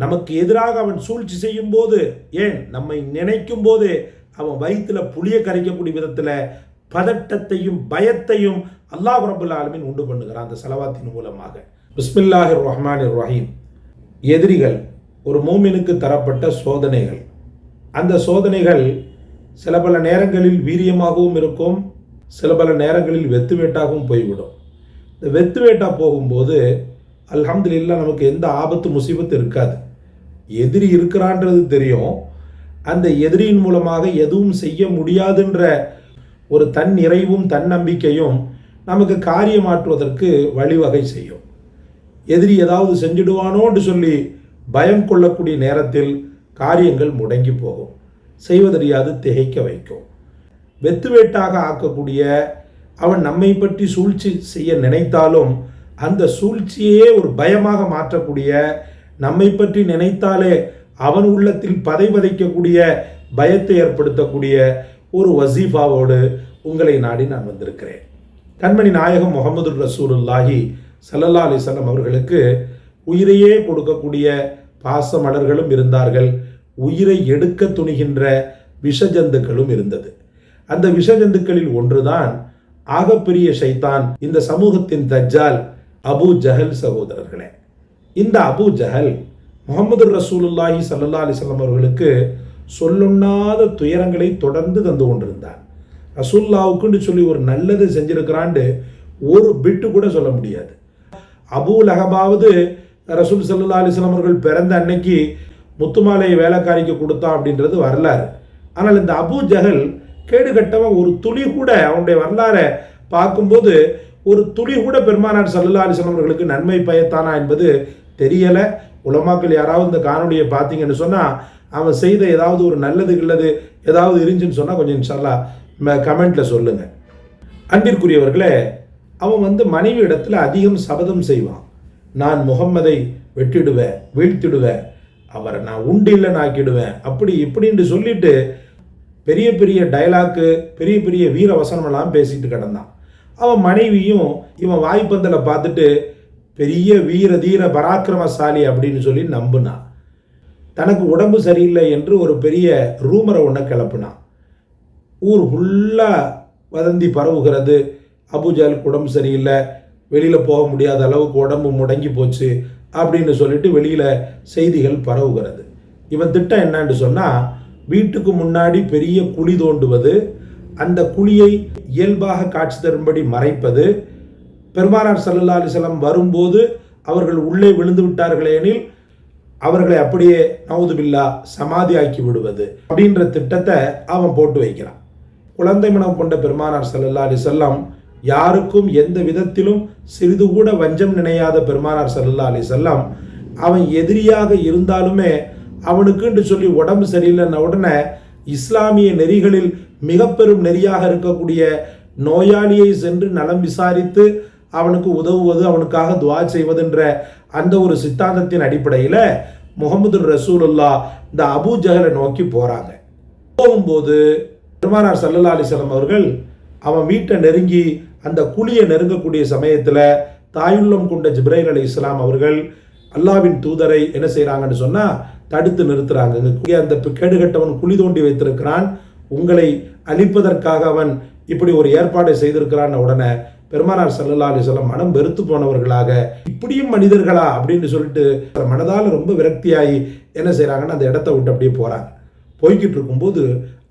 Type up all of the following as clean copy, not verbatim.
நமக்கு எதிராக அவன் சூழ்ச்சி செய்யும் போது, ஏன் நம்மை நினைக்கும் போது அவன் வயிற்றுல புளிய கரைக்கக்கூடிய விதத்தில் பதட்டத்தையும் பயத்தையும் அல்லாஹ் ரப்பல் ஆலமீன் உண்டு பண்ணுகிறான் அந்த ஸலவாத்தின் மூலமாக. பிஸ்மில்லாஹிர் ரஹ்மானிர் ரஹீம். எதிரிகள் ஒரு மூமினுக்கு தரப்பட்ட சோதனைகள். அந்த சோதனைகள் சில பல நேரங்களில் வீரியமாகவும் இருக்கும், சில பல நேரங்களில் வெத்துவேட்டாகவும் போய்விடும். இந்த வெத்துவேட்டா போகும்போது அல்ஹம்துலில்லாஹ் நமக்கு எந்த ஆபத்து முசீபத்து இருக்காது. எதிரி இருக்கிறான்றது தெரியும். அந்த எதிரியின் மூலமாக எதுவும் செய்ய முடியாதுன்ற ஒரு தன் நிறைவும் தன்னம்பிக்கையும் நமக்கு காரியமாற்றுவதற்கு வழிவகை செய்யும். எதிரி ஏதாவது செஞ்சிடுவானோன்னு சொல்லி பயம் கொள்ளக்கூடிய நேரத்தில் காரியங்கள் முடங்கி போகும், செய்வதறியாது திகைக்க வைக்கும். வெத்துவேட்டாக ஆக்கக்கூடிய அவன் நம்மை பற்றி சூழ்ச்சி செய்ய நினைத்தாலும் அந்த சூழ்ச்சியே ஒரு பயமாக மாற்றக்கூடிய, நம்மை பற்றி நினைத்தாலே அவன் உள்ளத்தில் பதைபதைக்கக்கூடிய பயத்தை ஏற்படுத்தக்கூடிய ஒரு வசீஃபாவோடு உங்களை நாடி நான் வந்திருக்கிறேன். கண்மணி நாயகம் முஹம்மது ரசூலுல்லாஹி ஸல்லல்லாஹு அலைஹி வஸல்லம் அவர்களுக்கு உயிரையே கொடுக்கக்கூடிய பாசமலர்களும் இருந்தார்கள், உயிரை எடுக்க துணிகின்ற விஷஜந்துக்களும் இருந்தது. அந்த விஷஜந்துக்களில் ஒன்றுதான் ஆகப்பெரிய ஷைத்தான், இந்த சமூகத்தின் தஜ்ஜால் அபூ ஜஹல் சகோதரர்களே. இந்த அபூ ஜஹல் முஹம்மது ரசூலுல்லாஹி ஸல்லல்லாஹு அலைஹி வஸல்லம் அவர்களுக்கு சொல்லுண்ணாத துயரங்களை தொடர்ந்து தந்து கொண்டிருந்தான். ரசூலுல்லாஹ்வுக்குன்னு சொல்லி ஒரு நல்லது செஞ்சிருக்கிறான்னு ஒரு பிட்டு கூட சொல்ல முடியாது. அபூ லஹபாவது ரசூல் ஸல்லல்லாஹு அலைஹி வஸல்லம் அவர்கள் பிறந்த அன்னைக்கு முத்துமாலையை வேலைக்காரிக்கு கொடுத்தான் அப்படின்றது வரலாறு. ஆனால் இந்த அபூ ஜஹல் கேடு கட்டவன், ஒரு துளி கூட அவனுடைய வரலாறை பார்க்கும்போது ஒரு துளி கூட பெருமானார் ஸல்லல்லாஹு அலைஹி வஸல்லம் அவர்களுக்கு நன்மை பயத்தானா என்பது தெரியலை. உலமாக்கள் யாராவது இந்த காணொலியை பார்த்தீங்கன்னு சொன்னால் அவன் செய்த ஏதாவது ஒரு நல்லது இல்லது ஏதாவது இருந்துச்சுன்னு சொன்னால் கொஞ்சம் இன்ஷால்லா கமெண்ட்டில் சொல்லுங்கள். அன்பிற்குரியவர்களே, அவன் மனைவி இடத்துல அதிகம் சபதம் செய்வான். நான் முகம்மதை வெட்டிடுவேன், வீழ்த்திடுவேன், அவரை நான் உண்டில்லைன்னு ஆக்கிடுவேன், அப்படி இப்படின்னு சொல்லிட்டு பெரிய பெரிய டைலாக்கு, பெரிய பெரிய வீர வசனமெல்லாம் பேசிட்டு கிடந்தான். அவன் மனைவியும் இவன் வாய்ப்பந்தலை பார்த்துட்டு பெரிய வீர தீர பராக்கிரமசாலி அப்படின்னு சொல்லி நம்பினான். தனக்கு உடம்பு சரியில்லை என்று ஒரு பெரிய ரூமரை ஒன்றை கிளப்பினான். ஊர் ஃபுல்லாக வதந்தி பரவுகிறது, அபூஜலுக்கு உடம்பு சரியில்லை, வெளியில் போக முடியாத அளவுக்கு உடம்பு முடங்கி போச்சு அப்படின்னு சொல்லிட்டு வெளியில் செய்திகள் பரவுகிறது. இவன் திட்டம் என்னன்னு சொன்னால், வீட்டுக்கு முன்னாடி பெரிய குழி தோண்டுவது, அந்த குழியை இயல்பாக காட்சி தரும்படி மறைப்பது, பெருமானார் ஸல்லல்லாஹு அலைஹி வஸல்லம் வரும்போது அவர்கள் உள்ளே விழுந்து விட்டார்களே எனில் அவர்களை அப்படியே நவுது பில்லா சமாதி ஆக்கி விடுவது அப்படின்ற திட்டத்தை அவன் போட்டு வைக்கிறான். குழந்தை மனம் கொண்ட பெருமானார் ஸல்லல்லாஹு அலைஹி வஸல்லம், யாருக்கும் எந்த விதத்திலும் சிறிது கூட வஞ்சம் நினையாத பெருமானார் ஸல்லல்லாஹு அலைஹி வஸல்லம், அவன் எதிரியாக இருந்தாலுமே அவனுக்குன்னு சொல்லி உடம்பு சரியில்லைன்ன உடனே இஸ்லாமிய நெறிகளில் மிக பெரும் நெறியாக இருக்கக்கூடிய நோயாளியை சென்று நலம் விசாரித்து அவனுக்கு உதவுவது, அவனுக்காக துவா செய்வதுன்ற அந்த ஒரு சித்தாந்தத்தின் அடிப்படையில் முஹம்மது ரசூலுல்லாஹ் இந்த அபூ ஜஹலை நோக்கி போகிறாங்க. போகும்போது பெருமானார் ஸல்லல்லாஹு அலைஹி வஸல்லம் அவர்கள் அவன் வீட்டை நெருங்கி அந்த குழியை நெருங்கக்கூடிய சமயத்தில் தாயுள்ளம் கொண்ட ஜிப்ரைல் அலைஹிஸ்ஸலாம் அவர்கள் அல்லாஹ்வின் தூதரை என்ன செய்கிறாங்கன்னு சொன்னால் தடுத்து நிறுத்துறாங்க. அந்த கேடுகட்டவன் குழி தோண்டி வைத்திருக்கிறான், உங்களை அழிப்பதற்காக அவன் இப்படி ஒரு ஏற்பாடை செய்திருக்கிறான். உடனே பெருமானார் ஸல்லல்லாஹு அலைஹி வஸல்லம் மனம் வெறுத்து போனவர்களாக, இப்படியும் மனிதர்களா அப்படின்னு சொல்லிட்டு மனதால் ரொம்ப விரக்தியாகி என்ன செய்கிறாங்கன்னு அந்த இடத்த விட்டு அப்படியே போகிறாங்க. போய்கிட்டு இருக்கும்போது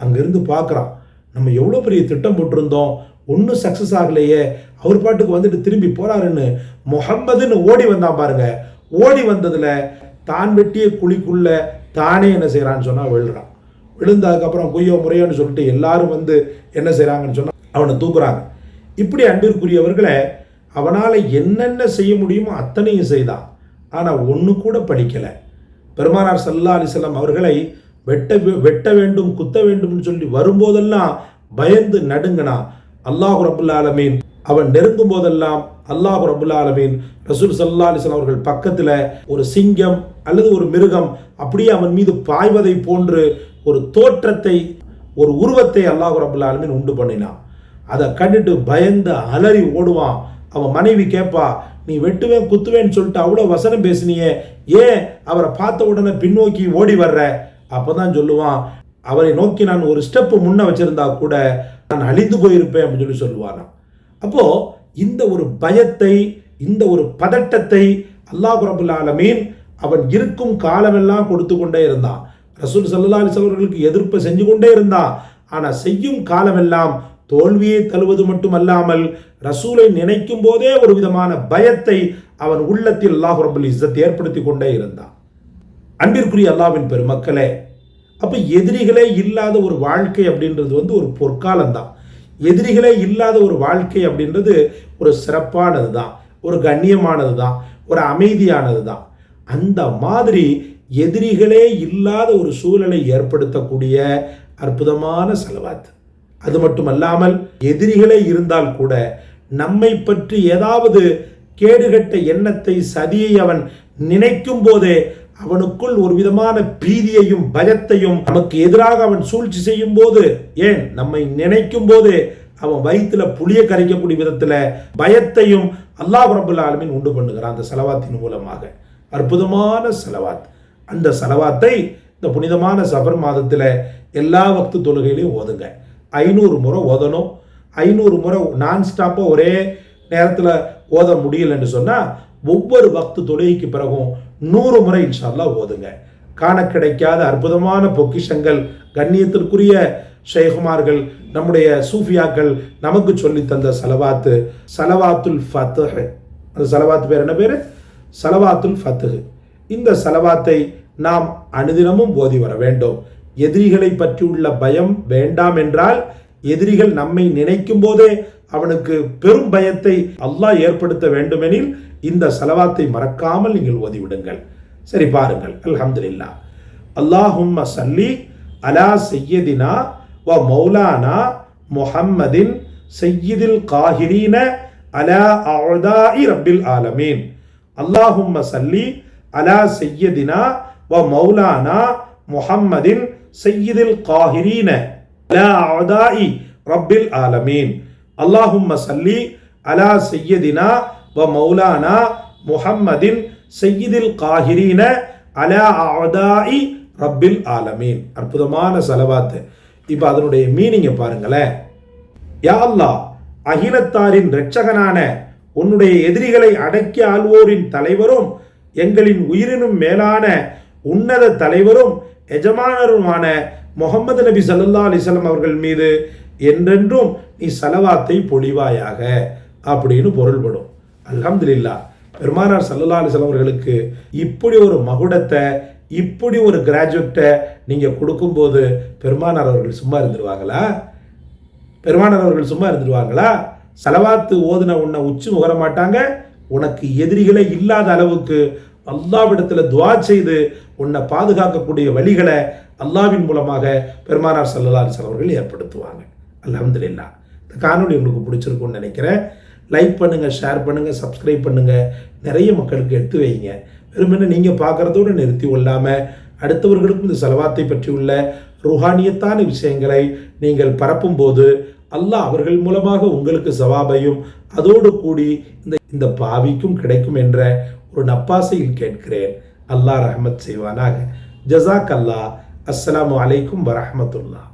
அங்கேருந்து பார்க்குறான், நம்ம எவ்வளோ பெரிய திட்டம் போட்டிருந்தோம், ஒன்றும் சக்ஸஸ் ஆகலையே, அவர் பாட்டுக்கு வந்துட்டு திரும்பி போகிறாருன்னு முஹம்மதுன்னு ஓடி வந்தான் பாருங்க. ஓடி வந்ததில் தான் வெட்டிய குழிக்குள்ள தானே என்ன செய்கிறான்னு சொன்னால் விழுறான். விழுந்ததுக்கப்புறம் குய்யோ முறையோன்னு சொல்லிட்டு எல்லாரும் என்ன செய்கிறாங்கன்னு சொன்னால் அவனை தூக்குறாங்க. இப்படி அன்பிற்குரியவர்களை, அவனால் என்னென்ன செய்ய முடியுமோ அத்தனையும் செய்தான். ஆனால் ஒன்று கூட படிக்கலை. பெருமானார் ஸல்லல்லாஹு அலைஹி வஸல்லம் அவர்களை வெட்ட வேண்டும், குத்த வேண்டும்னு சொல்லி வரும்போதெல்லாம் பயந்து நடுங்கினான். அல்லாஹ் ரப்புல் ஆலமீன் அவன் நெருங்கும் போதெல்லாம் அல்லாஹ் ரப்புல் ஆலமீன் ரசூல் ஸல்லல்லாஹு அலைஹி வஸல்லம் அவர்கள் பக்கத்தில் ஒரு சிங்கம் அல்லது ஒரு மிருகம் அப்படியே அவன் மீது பாய்வதை போன்று ஒரு தோற்றத்தை, ஒரு உருவத்தை அல்லாஹ் ரப்புல் ஆலமீன் உண்டு பண்ணினான். அதை கண்டுட்டு பயந்து அலறி ஓடுவான். அவன் மனைவி கேட்பா, நீ வெட்டுவேன் குத்துவேன்னு சொல்லிட்டு அவ்வளோ வசனம் பேசினியே, ஏன் அவரை பார்த்த உடனே பின்னோக்கி ஓடி வர்ற? அப்பதான் சொல்லுவான், அவரை நோக்கி நான் ஒரு ஸ்டெப்பு முன்ன வச்சிருந்தா கூட நான் அழிந்து போயிருப்பேன் அப்படின்னு சொல்லுவானா. அப்போ இந்த ஒரு பயத்தை, இந்த ஒரு பதட்டத்தை அல்லாஹ் ரப்பல் ஆலமீன் அவன் இருக்கும் காலமெல்லாம் கொடுத்து கொண்டே இருந்தான். ரசூல் ஸல்லல்லாஹு அலைஹி அவர்களுக்கு எதிர்ப்பு செஞ்சு கொண்டே இருந்தான். ஆனால் செய்யும் காலமெல்லாம் தோல்வியை தழுவது மட்டுமல்லாமல் ரசூலை நினைக்கும் போதே ஒரு விதமான பயத்தை அவன் உள்ளத்தில் அல்லாஹ் ரப்பல் இஸ்ஸத் ஏற்படுத்தி கொண்டே இருந்தான். அன்பிற்குரிய அல்லாஹ்வின் பெருமக்களே, அப்ப எதிரிகளே இல்லாத ஒரு வாழ்க்கை அப்படின்றது ஒரு பொற்காலம் தான். எதிரிகளே இல்லாத ஒரு வாழ்க்கை அப்படின்றது ஒரு சிறப்பானது தான், ஒரு கண்ணியமானது தான், ஒரு அமைதியானது தான். அந்த மாதிரி எதிரிகளே இல்லாத ஒரு சூழலை ஏற்படுத்தக்கூடிய அற்புதமான ஸலவாத். அது மட்டுமல்லாமல் எதிரிகளே இருந்தால் கூட நம்மை பற்றி ஏதாவது கேடுகட்ட எண்ணத்தை, சதியை அவன் நினைக்கும் போதே அவனுக்குள் ஒரு விதமான பீதியையும் பயத்தையும், நமக்கு எதிராக அவன் சூழ்ச்சி செய்யும் போது, ஏன் நம்மை நினைக்கும் போது அவன் வயிற்றுல புளிய கரைக்கக்கூடிய விதத்துல பயத்தையும் அல்லாஹ் ரப்பல் ஆலமீன் உண்டு பண்ணுகிறான் அந்த ஸலவாத்தின் மூலமாக. அற்புதமான ஸலவாத். அந்த ஸலவாத்தை இந்த புனிதமான சஃபர் மாதத்தில் எல்லா வக்து தொழுகையிலையும் ஓதுங்க. 500 முறை ஓதணும். 500 முறை நான் ஸ்டாப்பாக ஒரே நேரத்தில் ஓத முடியலன்னு சொன்னால் ஒவ்வொரு வக்து தொழுகைக்கு பிறகும் 100 முறை இன்ஷா அல்லாஹ் ஓதுங்க. காண கிடைக்காத அற்புதமான பொக்கிஷங்கள் கண்ணியத்திற்குரிய ஷேகுமார்கள், நம்முடைய சூஃபியாக்கள் நமக்கு சொல்லி தந்த ஸலவாத்து, ஸலவாத்துல் ஃபத்ஹ். அந்த ஸலவாத்து பேர் என்ன பேர்? ஸலவாத்துல் ஃபத்ஹ். இந்த ஸலவாத்தை நாம் அனுதினமும் ஓதி வர வேண்டும். எதிரிகளை பற்றியுள்ள பயம் வேண்டாம் என்றால், எதிரிகள் நம்மை நினைக்கும் போதே அவனுக்கு பெரும் பயத்தை அல்லாஹ் ஏற்படுத்த வேண்டுமெனில் இந்த ஸலவாத்தை மறக்காமல் நீங்கள் ஓதிவிடுங்கள். சரி, பாருங்கள். அல்ஹம்துலில்லாஹ். அல்லாஹும்ம ஸல்லி அலா சய்யிதினா வ மௌலானா முஹம்மதின் சய்யிதில் காஹிரீன அலா அஅதாஇ ரப்பில் ஆலமீன். அல்லாஹும்ம ஸல்லி அலா சய்யிதினா வ மௌலானா முஹம்மதின் சய்யிதில் காஹிரீன அலா அஅதாஇ ரப்பில் ஆலமீன். அல்லாஹும்ம ஸல்லி அலா சய்யிதினா வ மௌலானா முஹம்மதின் சய்யிதில் காஹிரீன அலா அஅதாஇ ரப்பில் ஆலமீன். அற்புதமான ஸலவாத். இப்போ அதனுடைய மீனிங்கை பாருங்களேன். யா அல்லாஹ், அகிலத்தாரின் இரட்சகனான உன்னுடைய எதிரிகளை அடக்கி ஆள்வோரின் தலைவரும் எங்களின் உயிரினும் மேலான உன்னத தலைவரும் எஜமானருமான முஹம்மது நபி ஸல்லல்லாஹு அலைஹி வஸல்லம் அவர்கள் மீது என்றென்றும் நீ ஸலவாத்தை பொழிவாயாக அப்படின்னு பொருள்படும். அல்ஹம்துலில்லாஹ். பெருமானார் ஸல்லல்லாஹு அலைஹி வஸல்லம் அவர்களுக்கு இப்படி ஒரு மகுடத்தை, இப்படி ஒரு கிராஜுவேட்டை நீங்கள் கொடுக்கும்போது பெருமானார் அவர்கள் சும்மா இருந்துருவாங்களா? பெருமானார் அவர்கள் சும்மா இருந்துருவாங்களா? ஸலவாத்து ஓதுன உன்னை உச்சி முகர மாட்டாங்க. உனக்கு எதிரிகளே இல்லாத அளவுக்கு அல்லாஹ்விடத்தில் துஆ செய்து உன்னை பாதுகாக்கக்கூடிய வழிகளை அல்லாஹ்வின் மூலமாக பெருமானார் ஸல்லல்லாஹு அலைஹி வஸல்லம் அவர்கள் ஏற்படுத்துவாங்க. அல்ஹம்துலில்லாஹ். இந்த காணொலி உங்களுக்கு பிடிச்சிருக்கும்னு நினைக்கிறேன். லைக் பண்ணுங்கள், ஷேர் பண்ணுங்கள், சப்ஸ்கிரைப் பண்ணுங்கள். நிறைய மக்களுக்கு எடுத்து வைங்க. வெறுமனே நீங்கள் பார்க்குறதோடு நிறுத்தி கொள்ளாமல் அடுத்தவர்களுக்கும் இந்த ஸலவாத்தை பற்றியுள்ள ருஹானியத்தான விஷயங்களை நீங்கள் பரப்பும்போது அல்லாஹ் அவர்கள் மூலமாக உங்களுக்கு சவாபையும் அதோடு கூடி இந்த பாவிக்கும் கிடைக்கும் என்ற ஒரு நப்பாசையில் கேட்கிறேன். அல்லாஹ் ரஹ்மத் செய்வானாக. ஜஸாக் அல்லாஹ். அஸ்ஸலாமு அலைக்கும் வரஹ்மத்துல்லாஹ்.